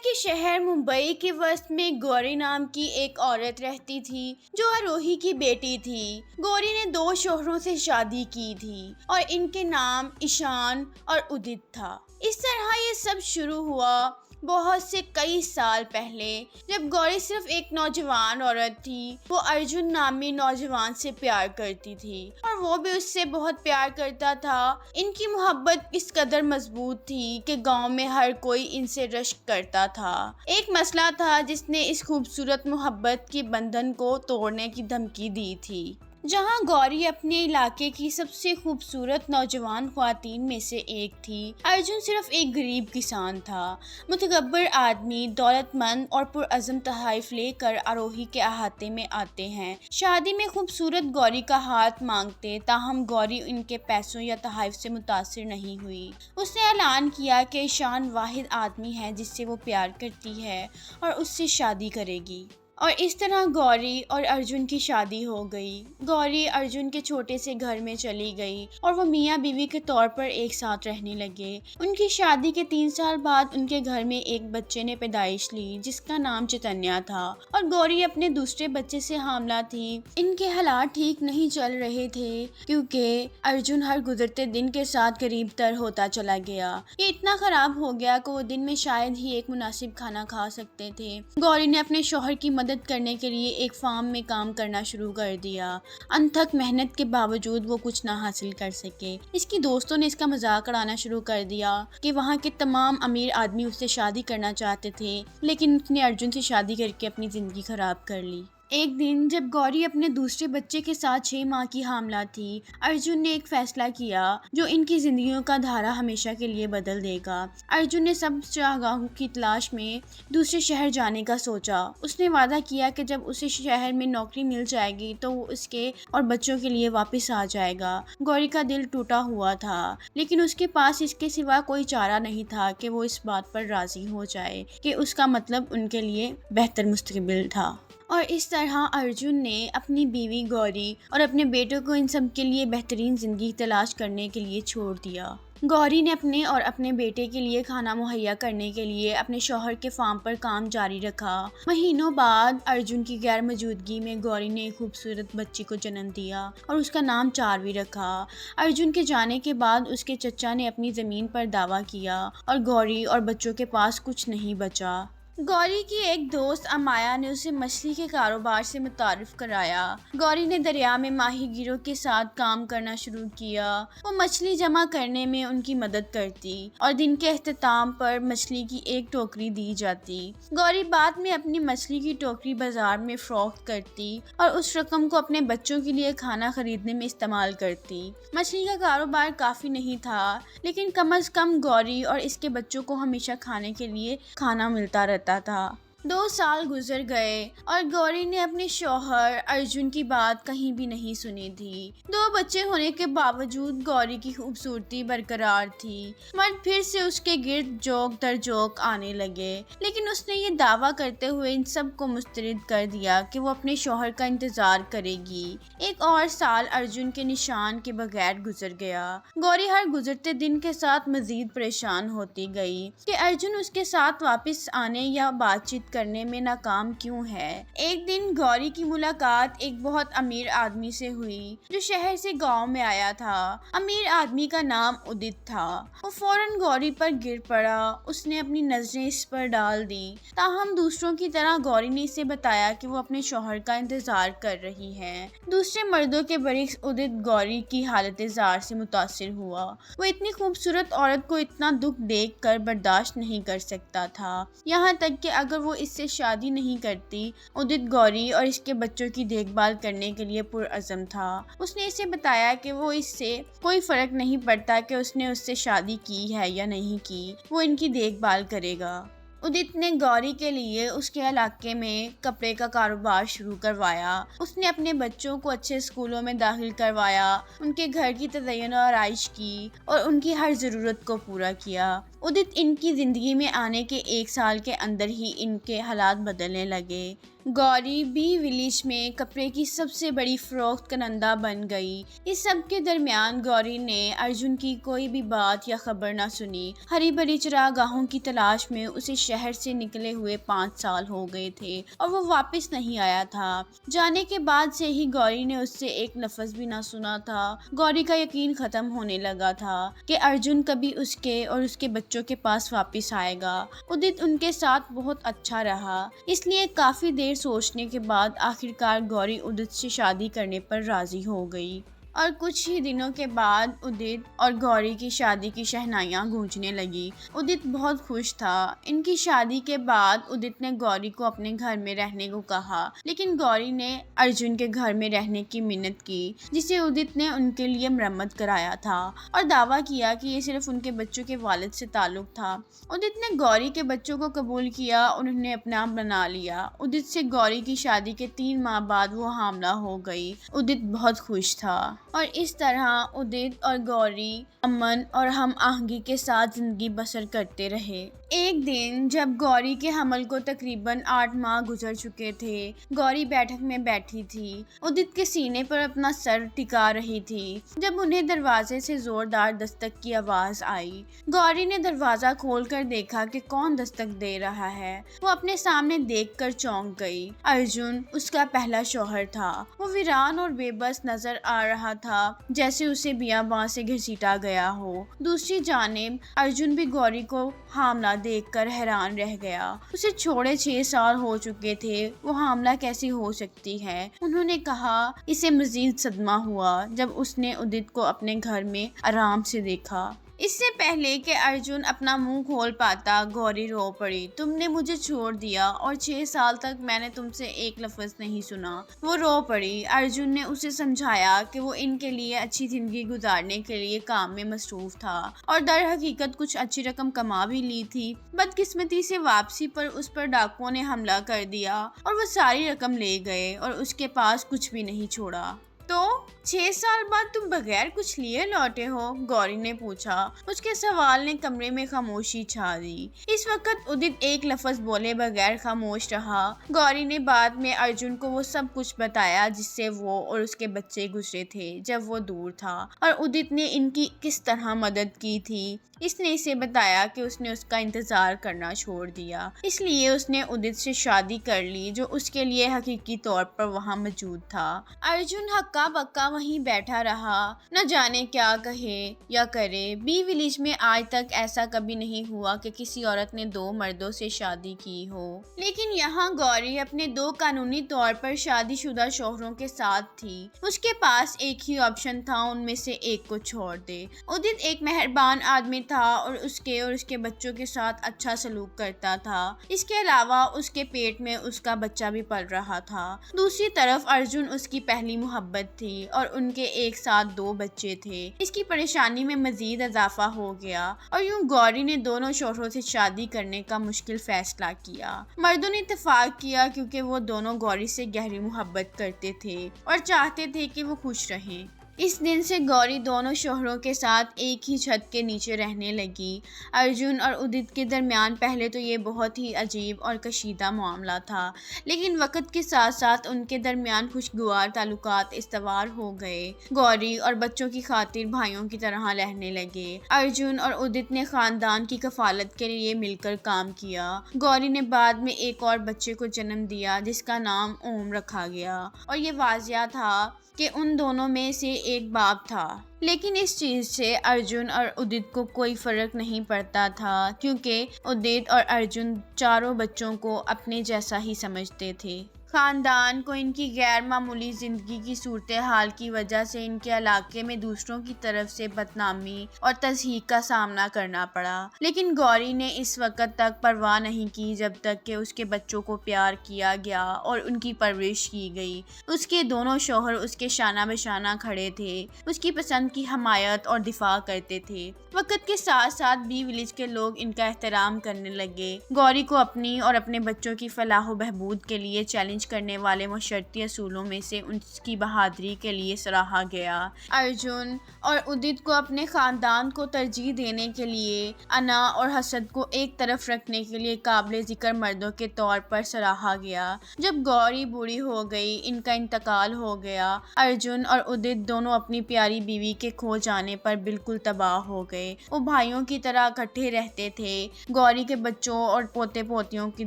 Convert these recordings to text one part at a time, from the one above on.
کے شہر ممبئی کے وسط میں گوری نام کی ایک عورت رہتی تھی جو آروہی کی بیٹی تھی۔ گوری نے 2 شوہروں سے شادی کی تھی اور ان کے نام ایشان اور ادت تھا۔ اس طرح یہ سب شروع ہوا بہت سے کئی سال پہلے، جب گوری صرف ایک نوجوان عورت تھی۔ وہ ارجن نامی نوجوان سے پیار کرتی تھی اور وہ بھی اس سے بہت پیار کرتا تھا۔ ان کی محبت اس قدر مضبوط تھی کہ گاؤں میں ہر کوئی ان سے رشک کرتا تھا۔ ایک مسئلہ تھا جس نے اس خوبصورت محبت کے بندھن کو توڑنے کی دھمکی دی تھی۔ جہاں گوری اپنے علاقے کی سب سے خوبصورت نوجوان خواتین میں سے ایک تھی، ارجن صرف ایک غریب کسان تھا۔ متکبر آدمی دولت مند اور پرعزم تحائف لے کر آروہی کے احاطے میں آتے ہیں، شادی میں خوبصورت گوری کا ہاتھ مانگتے، تاہم گوری ان کے پیسوں یا تحائف سے متاثر نہیں ہوئی۔ اس نے اعلان کیا کہ ایشان واحد آدمی ہے جس سے وہ پیار کرتی ہے اور اس سے شادی کرے گی۔ اور اس طرح گوری اور ارجن کی شادی ہو گئی۔ گوری ارجن کے چھوٹے سے گھر میں چلی گئی اور وہ میاں بیوی کے طور پر ایک ساتھ رہنے لگے۔ ان کی شادی کے 3 سال بعد ان کے گھر میں ایک بچے نے پیدائش لی جس کا نام چیتنیا تھا، اور گوری اپنے دوسرے بچے سے حاملہ تھی۔ ان کے حالات ٹھیک نہیں چل رہے تھے کیونکہ ارجن ہر گزرتے دن کے ساتھ قریب تر ہوتا چلا گیا۔ یہ اتنا خراب ہو گیا کہ وہ دن میں شاید ہی ایک مناسب کھانا کھا سکتے تھے۔ گوری نے اپنے شوہر کی مدد کرنے کے لیے ایک فارم میں کام کرنا شروع کر دیا۔ انتھک محنت کے باوجود وہ کچھ نہ حاصل کر سکے۔ اس کی دوستوں نے اس کا مذاق اڑانا شروع کر دیا کہ وہاں کے تمام امیر آدمی اس سے شادی کرنا چاہتے تھے، لیکن اس نے ارجن سے شادی کر کے اپنی زندگی خراب کر لی۔ ایک دن جب گوری اپنے دوسرے بچے کے ساتھ 6 ماہ کی حاملہ تھی، ارجن نے ایک فیصلہ کیا جو ان کی زندگیوں کا دھارا ہمیشہ کے لیے بدل دے گا۔ ارجن نے سب چراگاہوں کی تلاش میں دوسرے شہر جانے کا سوچا۔ اس نے وعدہ کیا کہ جب اسے شہر میں نوکری مل جائے گی تو وہ اس کے اور بچوں کے لیے واپس آ جائے گا۔ گوری کا دل ٹوٹا ہوا تھا، لیکن اس کے پاس اس کے سوا کوئی چارہ نہیں تھا کہ وہ اس بات پر راضی ہو جائے کہ اس کا مطلب ان کے لیے بہتر مستقبل تھا۔ اور اس طرح ارجن نے اپنی بیوی گوری اور اپنے بیٹوں کو ان سب کے لیے بہترین زندگی تلاش کرنے کے لیے چھوڑ دیا۔ گوری نے اپنے اور اپنے بیٹے کے لیے کھانا مہیا کرنے کے لیے اپنے شوہر کے فارم پر کام جاری رکھا۔ مہینوں بعد ارجن کی غیر موجودگی میں گوری نے ایک خوبصورت بچی کو جنم دیا اور اس کا نام چاروی رکھا۔ ارجن کے جانے کے بعد اس کے چچا نے اپنی زمین پر دعویٰ کیا اور گوری اور بچوں کے پاس کچھ نہیں بچا۔ گوری کی ایک دوست امایا نے اسے مچھلی کے کاروبار سے متعارف کرایا۔ گوری نے دریا میں ماہی گیروں کے ساتھ کام کرنا شروع کیا۔ وہ مچھلی جمع کرنے میں ان کی مدد کرتی اور دن کے اختتام پر مچھلی کی ایک ٹوکری دی جاتی۔ گوری بعد میں اپنی مچھلی کی ٹوکری بازار میں فروخت کرتی اور اس رقم کو اپنے بچوں کے لیے کھانا خریدنے میں استعمال کرتی۔ مچھلی کا کاروبار کافی نہیں تھا، لیکن کم از کم گوری اور اس کے بچوں کو ہمیشہ کھانے کے لیے کھانا ملتا رہتا تھا۔ 2 سال گزر گئے اور گوری نے اپنے شوہر ارجن کی بات کہیں بھی نہیں سنی تھی۔ 2 بچے ہونے کے باوجود گوری کی خوبصورتی برقرار تھی۔ مرد پھر سے اس کے گرد جوک در جوک آنے لگے، لیکن اس نے یہ دعویٰ کرتے ہوئے ان سب کو مسترد کر دیا کہ وہ اپنے شوہر کا انتظار کرے گی۔ ایک اور سال ارجن کے نشان کے بغیر گزر گیا۔ گوری ہر گزرتے دن کے ساتھ مزید پریشان ہوتی گئی کہ ارجن اس کے ساتھ واپس آنے یا بات چیت کرنے میں ناکام کیوں ہے۔ ایک دن گوری کی ملاقات ایک بہت امیر آدمی سے ہوئی جو شہر سے گاؤں میں آیا تھا۔ امیر آدمی کا نام ادت تھا۔ وہ فوراً گوری پر گر پڑا۔ اس نے اپنی نظریں اس پر ڈال دیں، تاہم دوسروں کی طرح گوری نے اسے بتایا کہ وہ اپنے شوہر کا انتظار کر رہی ہے۔ دوسرے مردوں کے برعکس ادت گوری کی حالت زار سے متاثر ہوا۔ وہ اتنی خوبصورت عورت کو اتنا دکھ دیکھ کر برداشت نہیں کر سکتا تھا، یہاں تک کہ اگر وہ اس سے شادی نہیں کرتی، ادت گوری اور اس کے بچوں کی دیکھ بھال کرنے کے لیے پرعزم تھا۔ اس نے اسے بتایا کہ وہ اس سے کوئی فرق نہیں پڑتا کہ اس نے اس سے شادی کی ہے یا نہیں کی، وہ ان کی دیکھ بھال کرے گا۔ ادت نے گوری کے لیے اس کے علاقے میں کپڑے کا کاروبار شروع کروایا۔ اس نے اپنے بچوں کو اچھے اسکولوں میں داخل کروایا، ان کے گھر کی تزئین و آرائش کی اور ان کی ہر ضرورت کو پورا کیا۔ ادت ان کی زندگی میں آنے کے 1 سال کے اندر ہی ان کے حالات بدلنے لگے۔ گوری بی ولیج میں کپڑے کی سب سے بڑی فروخت کنندہ بن گئی۔ اس سب کے درمیان گوری نے ارجن کی کوئی بھی بات یا خبر نہ سنی۔ ہری بھری چراگاہوں کی تلاش میں اسے شہر سے نکلے ہوئے 5 سال ہو گئے تھے اور وہ واپس نہیں آیا تھا۔ جانے کے بعد سے ہی گوری نے اس سے ایک لفظ بھی نہ سنا تھا۔ گوری کا یقین ختم ہونے لگا تھا کہ ارجن کبھی اس کے اور اس کے بچوں کے پاس واپس آئے گا۔ ادت ان کے ساتھ بہت اچھا رہا، اس لیے کافی دیر سوچنے کے بعد آخرکار گوری ادت سے شادی کرنے پر راضی ہو گئی۔ اور کچھ ہی دنوں کے بعد ادت اور گوری کی شادی کی شہنائیاں گونجنے لگی۔ ادت بہت خوش تھا۔ ان کی شادی کے بعد ادت نے گوری کو اپنے گھر میں رہنے کو کہا، لیکن گوری نے ارجن کے گھر میں رہنے کی منت کی جسے ادت نے ان کے لیے مرمت کرایا تھا اور دعویٰ کیا کہ یہ صرف ان کے بچوں کے والد سے تعلق تھا۔ ادت نے گوری کے بچوں کو قبول کیا اور انہیں اپنا بنا لیا۔ ادت سے گوری کی شادی کے 3 ماہ بعد وہ حاملہ ہو گئی۔ ادت بہت خوش تھا اور اس طرح ادت اور گوری امن اور ہم آہنگی کے ساتھ زندگی بسر کرتے رہے۔ ایک دن جب گوری کے حمل کو تقریباً 8 ماہ گزر چکے تھے، گوری بیٹھک میں بیٹھی تھی، ادت کے سینے پر اپنا سر ٹکا رہی تھی جب انہیں دروازے سے زوردار دستک کی آواز آئی۔ گوری نے دروازہ کھول کر دیکھا کہ کون دستک دے رہا ہے۔ وہ اپنے سامنے دیکھ کر چونک گئی۔ ارجن اس کا پہلا شوہر تھا۔ وہ ویران اور بے بس نظر آ رہا تھا، جیسے اسے بیاباں سے گھسیٹا گیا ہو۔ دوسری جانب ارجن بھی گوری کو حاملہ دیکھ کر حیران رہ گیا۔ اسے چھوڑے 6 سال ہو چکے تھے، وہ حاملہ کیسی ہو سکتی ہے؟ انہوں نے کہا۔ اسے مزید صدمہ ہوا جب اس نے ادت کو اپنے گھر میں آرام سے دیکھا۔ اس سے پہلے کہ ارجن اپنا منہ کھول پاتا، گوری رو پڑی۔ تم نے مجھے چھوڑ دیا اور 6 سال تک میں نے تم سے ایک لفظ نہیں سنا۔ وہ رو پڑی۔ ارجن نے اسے سمجھایا کہ وہ ان کے لیے اچھی زندگی گزارنے کے لیے کام میں مصروف تھا اور در حقیقت کچھ اچھی رقم کما بھی لی تھی۔ بدقسمتی سے واپسی پر اس پر ڈاکوؤں نے حملہ کر دیا اور وہ ساری رقم لے گئے اور اس کے پاس کچھ بھی نہیں چھوڑا۔ تو 6 سال بعد تم بغیر کچھ لیے لوٹے ہو؟ گوری نے پوچھا۔ اس کے سوال نے کمرے میں خاموشی چھا دی۔ اس وقت ادت ایک لفظ بولے بغیر خاموش رہا۔ گوری نے بعد میں ارجن کو وہ سب کچھ بتایا جس سے وہ اور اس کے بچے گزرے تھے جب وہ دور تھا، اور ادت نے ان کی کس طرح مدد کی تھی۔ اس نے اسے بتایا کہ اس نے اس کا انتظار کرنا چھوڑ دیا، اس لیے اس نے ادت سے شادی کر لی جو اس کے لیے حقیقی طور پر وہاں موجود تھا۔ ارجن ہکا بکا وہیں بیٹھا رہا، نہ جانے کیا کہے یا کرے۔ بی ولیج میں آج تک ایسا کبھی نہیں ہوا کہ کسی عورت نے 2 مردوں سے شادی کی ہو، لیکن یہاں گوری اپنے 2 قانونی طور پر شادی شدہ شوہروں کے ساتھ تھی۔ اس کے پاس ایک ہی آپشن تھا، ان میں سے ایک کو چھوڑ دے۔ ادت ایک مہربان آدمی تھا اور اس کے بچوں کے ساتھ اچھا سلوک کرتا تھا۔ اس کے علاوہ اس کے پیٹ میں اس کا بچہ بھی پل رہا تھا۔ دوسری طرف ارجن اس کی پہلی محبت تھی اور ان کے ایک ساتھ 2 بچے تھے۔ اس کی پریشانی میں مزید اضافہ ہو گیا اور یوں گوری نے دونوں شوہروں سے شادی کرنے کا مشکل فیصلہ کیا۔ مردوں نے اتفاق کیا کیونکہ وہ دونوں گوری سے گہری محبت کرتے تھے اور چاہتے تھے کہ وہ خوش رہیں۔ اس دن سے گوری دونوں شوہروں کے ساتھ ایک ہی چھت کے نیچے رہنے لگی۔ ارجن اور ادت کے درمیان پہلے تو یہ بہت ہی عجیب اور کشیدہ معاملہ تھا، لیکن وقت کے ساتھ ساتھ ان کے درمیان خوشگوار تعلقات استوار ہو گئے۔ گوری اور بچوں کی خاطر بھائیوں کی طرح رہنے لگے۔ ارجن اور ادت نے خاندان کی کفالت کے لیے مل کر کام کیا۔ گوری نے بعد میں ایک اور بچے کو جنم دیا جس کا نام اوم رکھا گیا، اور یہ واضح تھا کہ ان دونوں میں سے ایک باپ تھا۔ لیکن اس چیز سے ارجن اور ادت کو کوئی فرق نہیں پڑتا تھا، کیونکہ ادت اور ارجن چاروں بچوں کو اپنے جیسا ہی سمجھتے تھے۔ خاندان کو ان کی غیر معمولی زندگی کی صورتحال کی وجہ سے ان کے علاقے میں دوسروں کی طرف سے بدنامی اور تضحیک کا سامنا کرنا پڑا، لیکن گوری نے اس وقت تک پرواہ نہیں کی جب تک کہ اس کے بچوں کو پیار کیا گیا اور ان کی پرورش کی گئی۔ اس کے دونوں شوہر اس کے شانہ بشانہ کھڑے تھے، اس کی پسند کی حمایت اور دفاع کرتے تھے۔ وقت کے ساتھ ساتھ بی ولیج کے لوگ ان کا احترام کرنے لگے۔ گوری کو اپنی اور اپنے بچوں کی فلاح و بہبود کے لیے چیلنج چیلنج کرنے والے معاشرتی اصولوں میں سے اس کی بہادری کے لیے سراہا گیا۔ ارجن اور ادت کو اپنے خاندان کو ترجیح دینے کے لیے، انا اور حسد کو ایک طرف رکھنے کے لیے قابل ذکر مردوں کے طور پر سراہا گیا۔ جب گوری بوڑھی ہو گئی، ان کا انتقال ہو گیا، ارجن اور ادت دونوں اپنی پیاری بیوی کے کھو جانے پر بالکل تباہ ہو گئے۔ وہ بھائیوں کی طرح اکٹھے رہتے تھے، گوری کے بچوں اور پوتے پوتیوں کی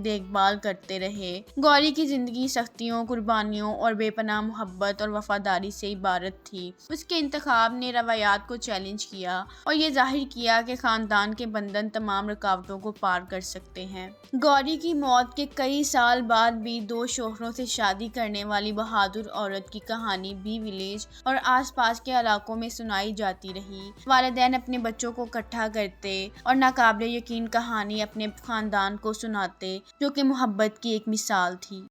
دیکھ بھال کرتے رہے۔ گوری کی زندگی سختیوں، قربانیوں اور بے پناہ محبت اور وفاداری سے عبارت تھی۔ اس کے انتخاب نے روایات کو چیلنج کیا اور یہ ظاہر کیا کہ خاندان کے بندھن تمام رکاوٹوں کو پار کر سکتے ہیں۔ گوری کی موت کے کئی سال بعد بھی 2 شوہروں سے شادی کرنے والی بہادر عورت کی کہانی بی ولیج اور آس پاس کے علاقوں میں سنائی جاتی رہی۔ والدین اپنے بچوں کو اکٹھا کرتے اور ناقابل یقین کہانی اپنے خاندان کو سناتے، جو کہ محبت کی ایک مثال تھی۔